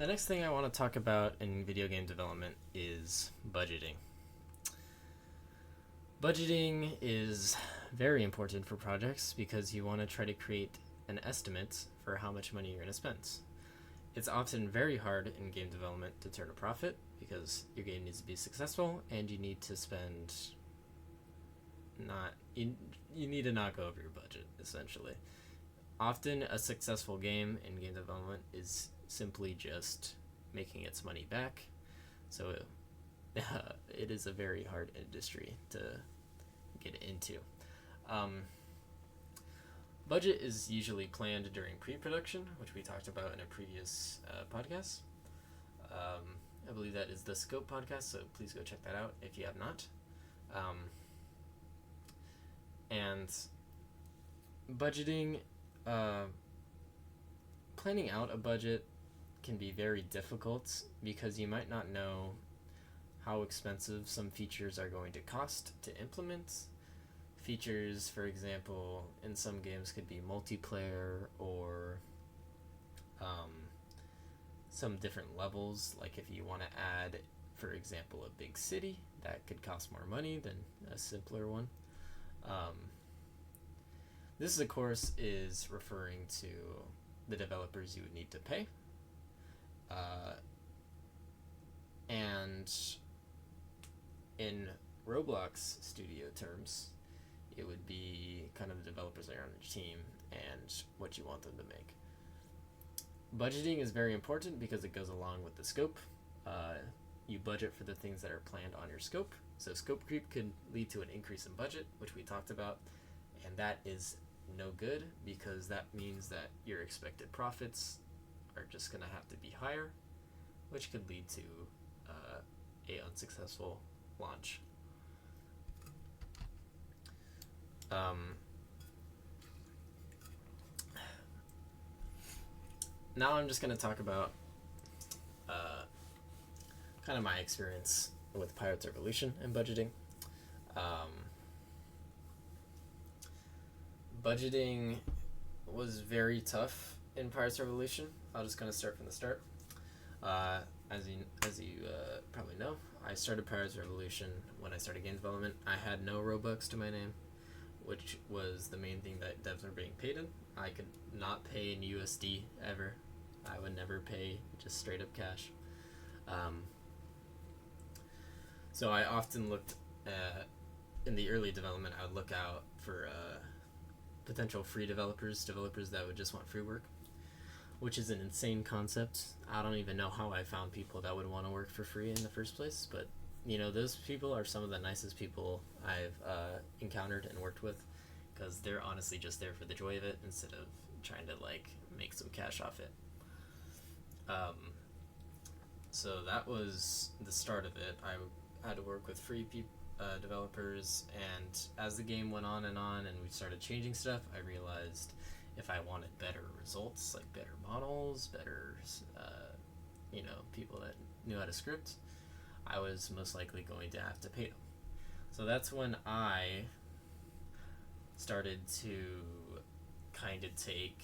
The next thing I want to talk about in video game development is budgeting. Budgeting is very important for projects because you want to try to create an estimate for how much money you're going to spend. It's often very hard in game development to turn a profit because your game needs to be successful and you need to spend not you need to not go over your budget, essentially. Often a successful game in game development is simply just making its money back. So it is a very hard industry to get into. Budget is usually planned during pre-production, which we talked about in a previous podcast. I believe that is the Scope podcast, so please go check that out if you have not. And budgeting, planning out a budget can be very difficult because you might not know how expensive some features are going to cost to implement. Features, for example, in some games could be multiplayer or some different levels. Like if you want to add, for example, a big city, that could cost more money than a simpler one. This, of course, is referring to the developers you would need to pay. And in Roblox studio terms, it would be kind of the developers that are on your team and what you want them to make. Budgeting is very important because it goes along with the scope. You budget for the things that are planned on your scope. So scope creep could lead to an increase in budget, which we talked about, and that is no good because that means that your expected profits are just going to have to be higher, which could lead to a unsuccessful launch. Now I'm just going to talk about kind of my experience with Pirates Revolution and budgeting. Budgeting was very tough in Pirates Revolution. I'll just kind of start from the start. As you probably know, I started Pirates Revolution when I started game development. I had no Robux to my name, which was the main thing that devs were being paid in. I could not pay in USD ever. I would never pay just straight up cash. So I often looked in the early development, I would look out for potential free developers that would just want free work, which is an insane concept. I don't even know how I found people that would want to work for free in the first place, but those people are some of the nicest people I've encountered and worked with because they're honestly just there for the joy of it instead of trying to make some cash off it. So that was the start of it. I had to work with free developers, and as the game went on and we started changing stuff, I realized if I wanted better results, like better models, better people that knew how to script, I was most likely going to have to pay them. So that's when I started to kind of take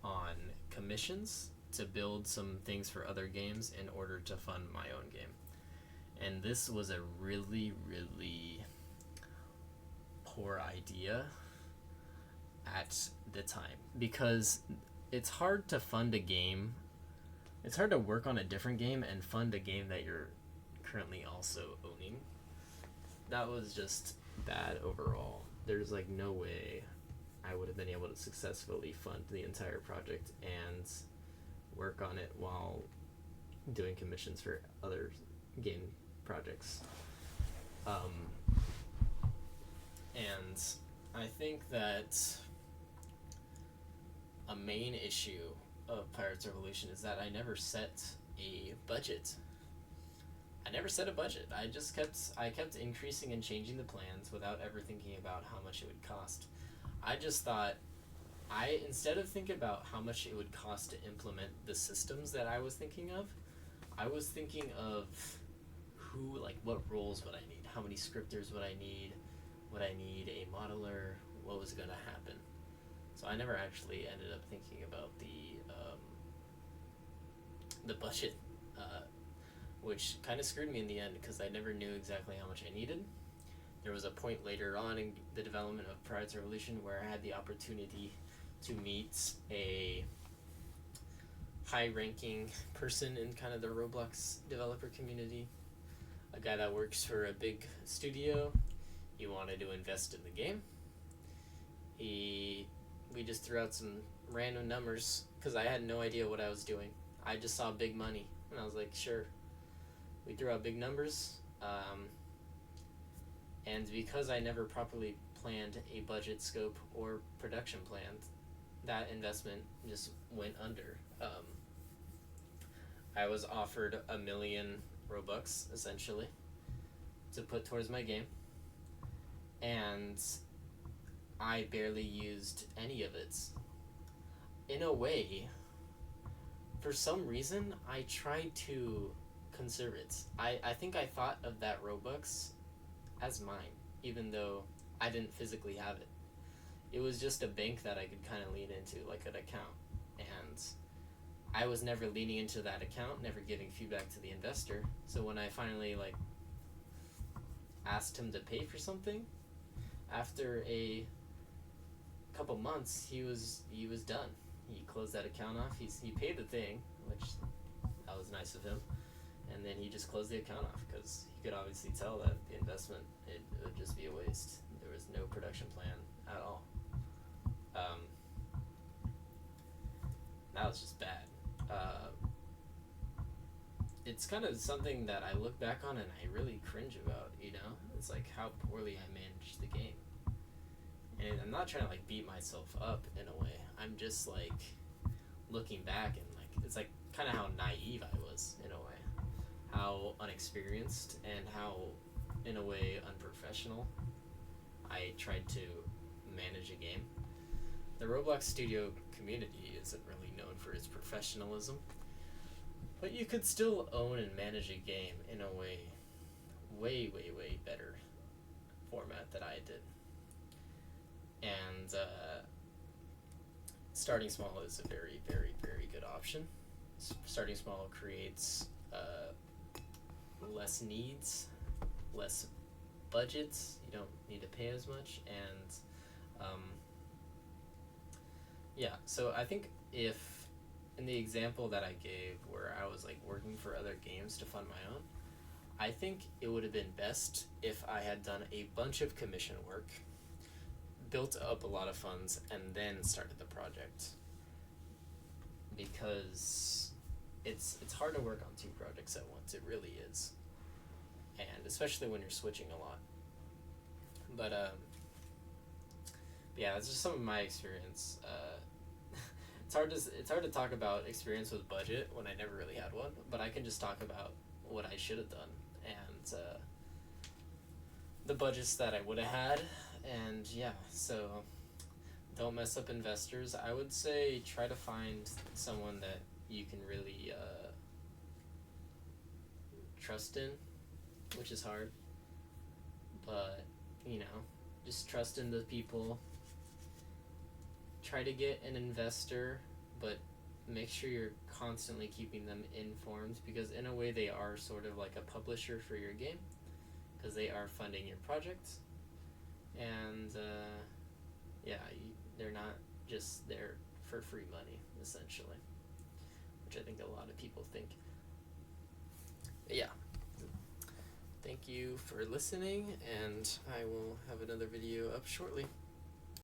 on commissions to build some things for other games in order to fund my own game. And this was a really, really poor idea at the time because it's hard to fund a game. It's hard to work on a different game and fund a game that you're currently also owning. That was just bad overall. There's no way I would have been able to successfully fund the entire project and work on it while doing commissions for other game projects. And I think that a main issue of Pirates Revolution is that I never set a budget. I kept increasing and changing the plans without ever thinking about how much it would cost. I just thought, instead of thinking about how much it would cost to implement the systems that I was thinking of, I was thinking of what roles would I need? How many scripters would I need? Would I need a modeler? What was going to happen? So I never actually ended up thinking about the the budget, which kind of screwed me in the end because I never knew exactly how much I needed. There was a point later on in the development of Pride's Revolution where I had the opportunity to meet a high-ranking person in kind of the Roblox developer community, a guy that works for a big studio. He wanted to invest in the game. We just threw out some random numbers because I had no idea what I was doing. I just saw big money and I was like, sure. We threw out big numbers, and because I never properly planned a budget, scope, or production plan, that investment just went under. I was offered 1 million Robux essentially to put towards my game, and I barely used any of it. In a way, for some reason, I tried to conserve it. I think I thought of that Robux as mine, even though I didn't physically have it. It was just a bank that I could kind of lean into, like an account. And I was never leaning into that account, never giving feedback to the investor. So when I finally asked him to pay for something, after a couple months, he was done. He closed that account off. He paid the thing, which that was nice of him, and then he just closed the account off because he could obviously tell that the investment it would just be a waste. There was no production plan at all. That was just bad. It's kind of something that I look back on and I really cringe about. It's like how poorly I managed the game. And I'm not trying to beat myself up in a way. I'm just looking back and it's kind of how naive I was in a way, how unexperienced and how in a way unprofessional I tried to manage a game. The Roblox studio community isn't really known for its professionalism, but you could still own and manage a game in a way way better format that I did. And starting small is a very good option. Starting small creates less needs, less budgets. You don't need to pay as much, and so I think if in the example that I gave where I was working for other games to fund my own, I think it would have been best if I had done a bunch of commission work, built up a lot of funds, and then started the project, because it's hard to work on 2 projects at once. It really is, and especially when you're switching a lot. But yeah, that's just some of my experience. It's hard to talk about experience with budget when I never really had one, but I can just talk about what I should have done and the budgets that I would have had. And yeah, so don't mess up investors. I would say try to find someone that you can really trust in, which is hard, but just trust in the people. Try to get an investor, but make sure you're constantly keeping them informed, because in a way they are sort of like a publisher for your game, because they are funding your project. And they're not just there for free money, essentially, which I think a lot of people think. But yeah, thank you for listening, and I will have another video up shortly.